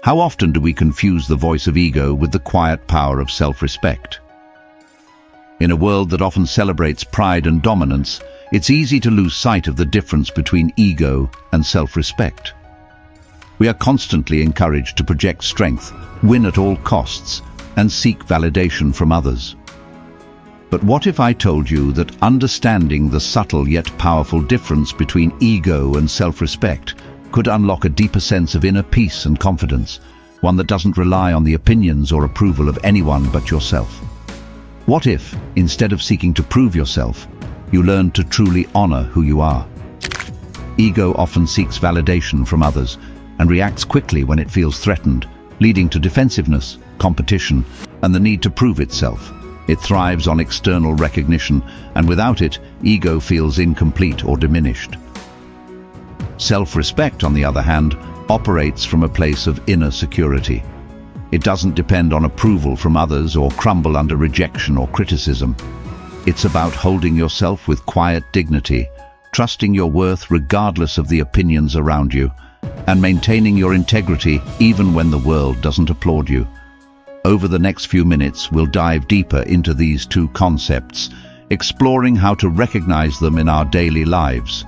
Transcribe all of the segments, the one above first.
How often do we confuse the voice of ego with the quiet power of self-respect? In a world that often celebrates pride and dominance, it's easy to lose sight of the difference between ego and self-respect. We are constantly encouraged to project strength, win at all costs, and seek validation from others. But what if I told you that understanding the subtle yet powerful difference between ego and self-respect could unlock a deeper sense of inner peace and confidence, one that doesn't rely on the opinions or approval of anyone but yourself? What if, instead of seeking to prove yourself, you learned to truly honor who you are? Ego often seeks validation from others and reacts quickly when it feels threatened, leading to defensiveness, competition, and the need to prove itself. It thrives on external recognition, and without it, ego feels incomplete or diminished. Self-respect, on the other hand, operates from a place of inner security. It doesn't depend on approval from others or crumble under rejection or criticism. It's about holding yourself with quiet dignity, trusting your worth regardless of the opinions around you, and maintaining your integrity even when the world doesn't applaud you. Over the next few minutes, we'll dive deeper into these two concepts, exploring how to recognize them in our daily lives.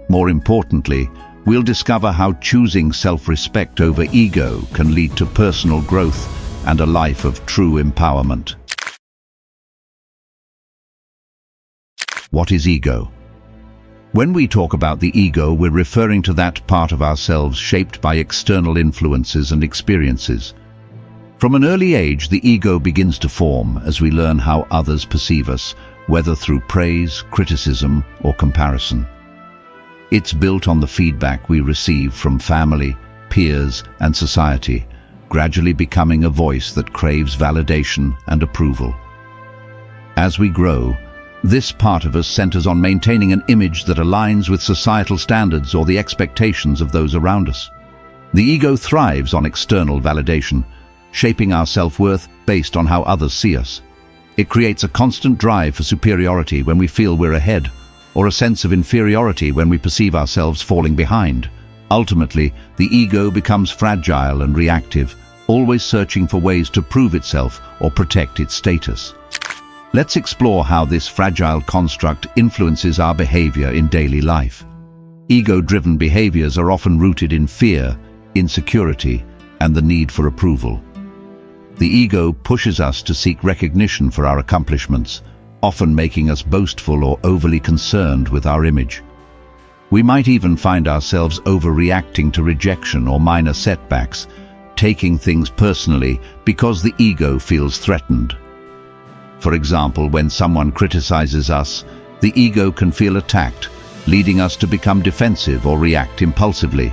More importantly, we'll discover how choosing self-respect over ego can lead to personal growth and a life of true empowerment. What is ego? When we talk about the ego, we're referring to that part of ourselves shaped by external influences and experiences. From an early age, the ego begins to form as we learn how others perceive us, whether through praise, criticism, or comparison. It's built on the feedback we receive from family, peers, and society, gradually becoming a voice that craves validation and approval. As we grow, this part of us centers on maintaining an image that aligns with societal standards or the expectations of those around us. The ego thrives on external validation, shaping our self-worth based on how others see us. It creates a constant drive for superiority when we feel we're ahead, or a sense of inferiority when we perceive ourselves falling behind. Ultimately, the ego becomes fragile and reactive, always searching for ways to prove itself or protect its status. Let's explore how this fragile construct influences our behavior in daily life. Ego-driven behaviors are often rooted in fear, insecurity, and the need for approval. The ego pushes us to seek recognition for our accomplishments, often making us boastful or overly concerned with our image. We might even find ourselves overreacting to rejection or minor setbacks, taking things personally because the ego feels threatened. For example, when someone criticizes us, the ego can feel attacked, leading us to become defensive or react impulsively.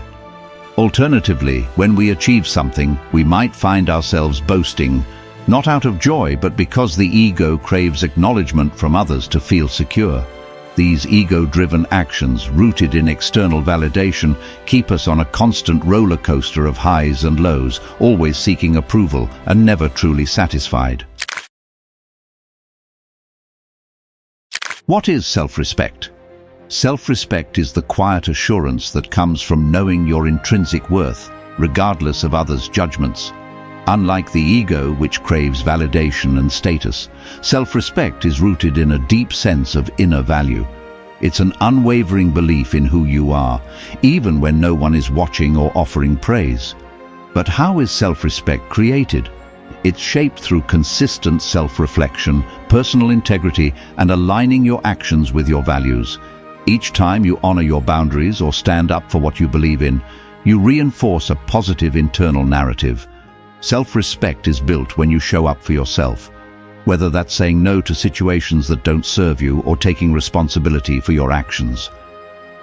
Alternatively, when we achieve something, we might find ourselves boasting, not out of joy, but because the ego craves acknowledgement from others to feel secure. These ego-driven actions, rooted in external validation, keep us on a constant roller coaster of highs and lows, always seeking approval and never truly satisfied. What is self-respect? Self-respect is the quiet assurance that comes from knowing your intrinsic worth, regardless of others' judgments. Unlike the ego, which craves validation and status, self-respect is rooted in a deep sense of inner value. It's an unwavering belief in who you are, even when no one is watching or offering praise. But how is self-respect created? It's shaped through consistent self-reflection, personal integrity, and aligning your actions with your values. Each time you honor your boundaries or stand up for what you believe in, you reinforce a positive internal narrative. Self-respect is built when you show up for yourself, whether that's saying no to situations that don't serve you or taking responsibility for your actions.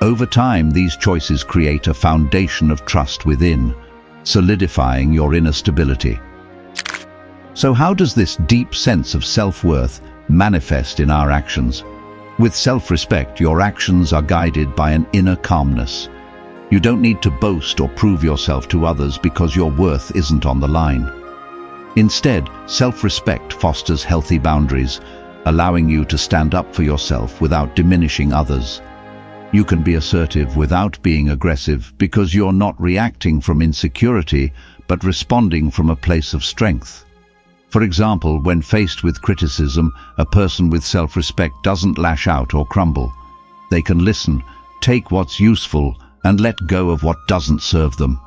Over time, these choices create a foundation of trust within, solidifying your inner stability. So how does this deep sense of self-worth manifest in our actions? With self-respect, your actions are guided by an inner calmness. You don't need to boast or prove yourself to others because your worth isn't on the line. Instead, self-respect fosters healthy boundaries, allowing you to stand up for yourself without diminishing others. You can be assertive without being aggressive because you're not reacting from insecurity, but responding from a place of strength. For example, when faced with criticism, a person with self-respect doesn't lash out or crumble. They can listen, take what's useful, and let go of what doesn't serve them.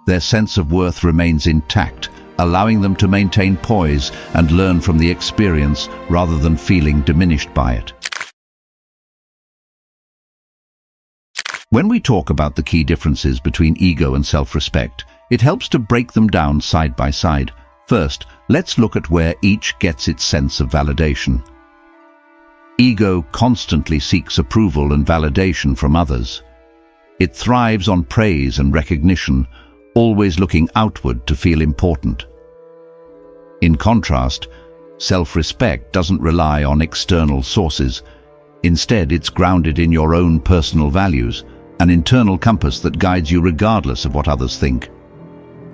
Their sense of worth remains intact, allowing them to maintain poise and learn from the experience rather than feeling diminished by it. When we talk about the key differences between ego and self-respect, it helps to break them down side by side. First, let's look at where each gets its sense of validation. Ego constantly seeks approval and validation from others. It thrives on praise and recognition, always looking outward to feel important. In contrast, self-respect doesn't rely on external sources. Instead, it's grounded in your own personal values, an internal compass that guides you regardless of what others think.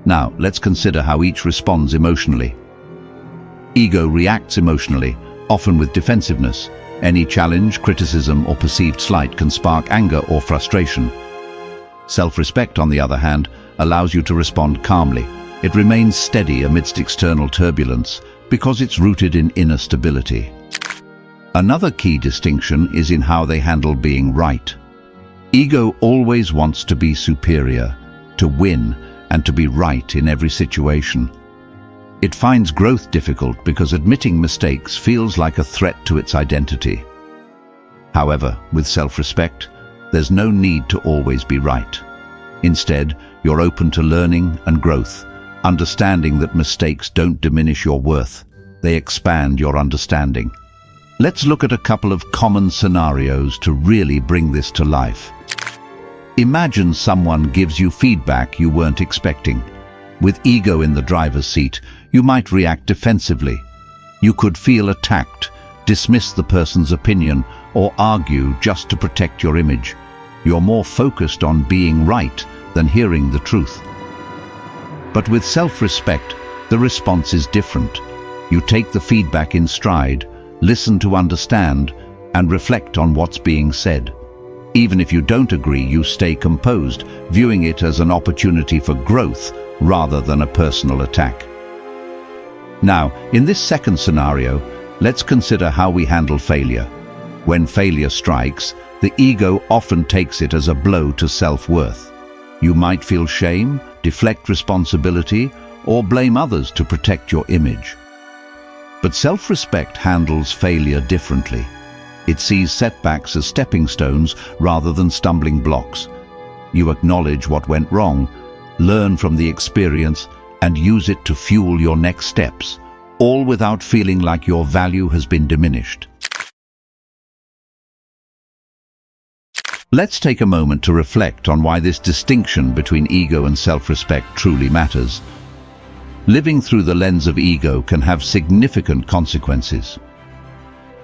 Now, let's consider how each responds emotionally. Ego reacts emotionally, often with defensiveness. Any challenge, criticism, or perceived slight can spark anger or frustration. Self-respect, on the other hand, allows you to respond calmly. It remains steady amidst external turbulence because it's rooted in inner stability. Another key distinction is in how they handle being right. Ego always wants to be superior, to win, and to be right in every situation. It finds growth difficult because admitting mistakes feels like a threat to its identity. However, with self-respect, there's no need to always be right. Instead, you're open to learning and growth, understanding that mistakes don't diminish your worth, they expand your understanding. Let's look at a couple of common scenarios to really bring this to life. Imagine someone gives you feedback you weren't expecting. With ego in the driver's seat, you might react defensively. You could feel attacked, dismiss the person's opinion, or argue just to protect your image. You're more focused on being right than hearing the truth. But with self-respect, the response is different. You take the feedback in stride, listen to understand, and reflect on what's being said. Even if you don't agree, you stay composed, viewing it as an opportunity for growth rather than a personal attack. Now, in this second scenario, let's consider how we handle failure. When failure strikes, the ego often takes it as a blow to self-worth. You might feel shame, deflect responsibility, or blame others to protect your image. But self-respect handles failure differently. It sees setbacks as stepping stones rather than stumbling blocks. You acknowledge what went wrong, learn from the experience, and use it to fuel your next steps, all without feeling like your value has been diminished. Let's take a moment to reflect on why this distinction between ego and self-respect truly matters. Living through the lens of ego can have significant consequences.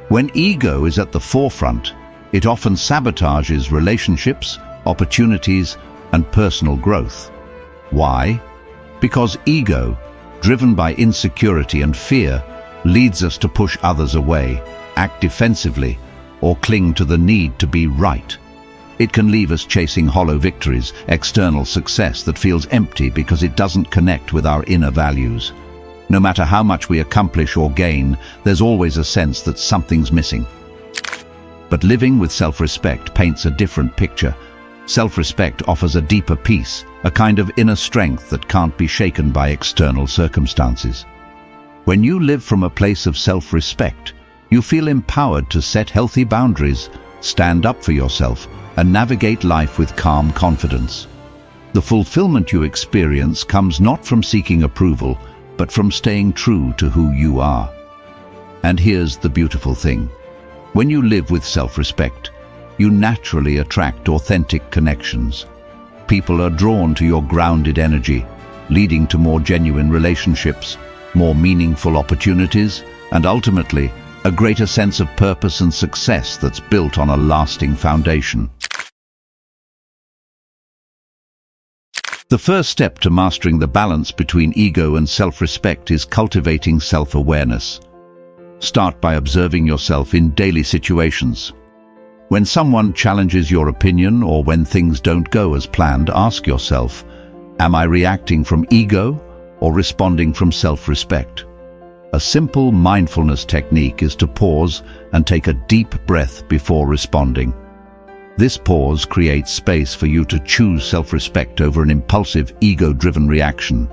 When ego is at the forefront, it often sabotages relationships, opportunities, and personal growth. Why? Because ego, driven by insecurity and fear, leads us to push others away, act defensively, or cling to the need to be right. It can leave us chasing hollow victories, external success that feels empty because it doesn't connect with our inner values. No matter how much we accomplish or gain, there's always a sense that something's missing. But living with self-respect paints a different picture. Self-respect offers a deeper peace, a kind of inner strength that can't be shaken by external circumstances. When you live from a place of self-respect, you feel empowered to set healthy boundaries, stand up for yourself, and navigate life with calm confidence. The fulfillment you experience comes not from seeking approval, but from staying true to who you are. And here's the beautiful thing. When you live with self-respect, you naturally attract authentic connections. People are drawn to your grounded energy, leading to more genuine relationships, more meaningful opportunities, and ultimately, a greater sense of purpose and success that's built on a lasting foundation. The first step to mastering the balance between ego and self-respect is cultivating self-awareness. Start by observing yourself in daily situations. When someone challenges your opinion or when things don't go as planned, ask yourself, Am I reacting from ego or responding from self-respect? A simple mindfulness technique is to pause and take a deep breath before responding. This pause creates space for you to choose self-respect over an impulsive, ego-driven reaction.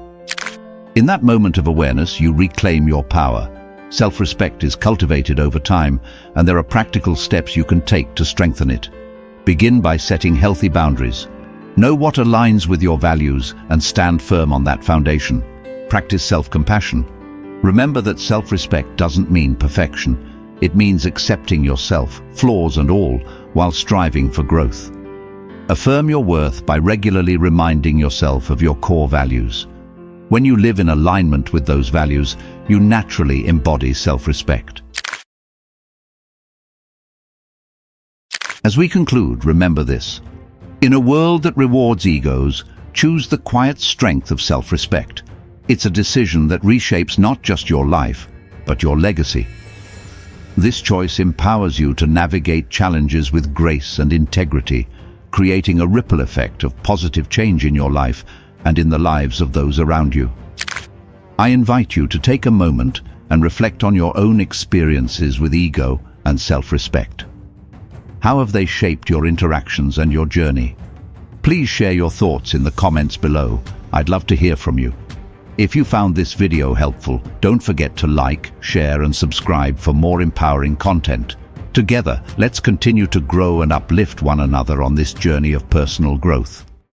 In that moment of awareness, you reclaim your power. Self-respect is cultivated over time, and there are practical steps you can take to strengthen it. Begin by setting healthy boundaries. Know what aligns with your values and stand firm on that foundation. Practice self-compassion. Remember that self-respect doesn't mean perfection. It means accepting yourself, flaws and all, while striving for growth. Affirm your worth by regularly reminding yourself of your core values. When you live in alignment with those values, you naturally embody self-respect. As we conclude, remember this. In a world that rewards egos, choose the quiet strength of self-respect. It's a decision that reshapes not just your life, but your legacy. This choice empowers you to navigate challenges with grace and integrity, creating a ripple effect of positive change in your life and in the lives of those around you. I invite you to take a moment and reflect on your own experiences with ego and self-respect. How have they shaped your interactions and your journey? Please share your thoughts in the comments below. I'd love to hear from you. If you found this video helpful, don't forget to like, share and subscribe for more empowering content. Together, let's continue to grow and uplift one another on this journey of personal growth.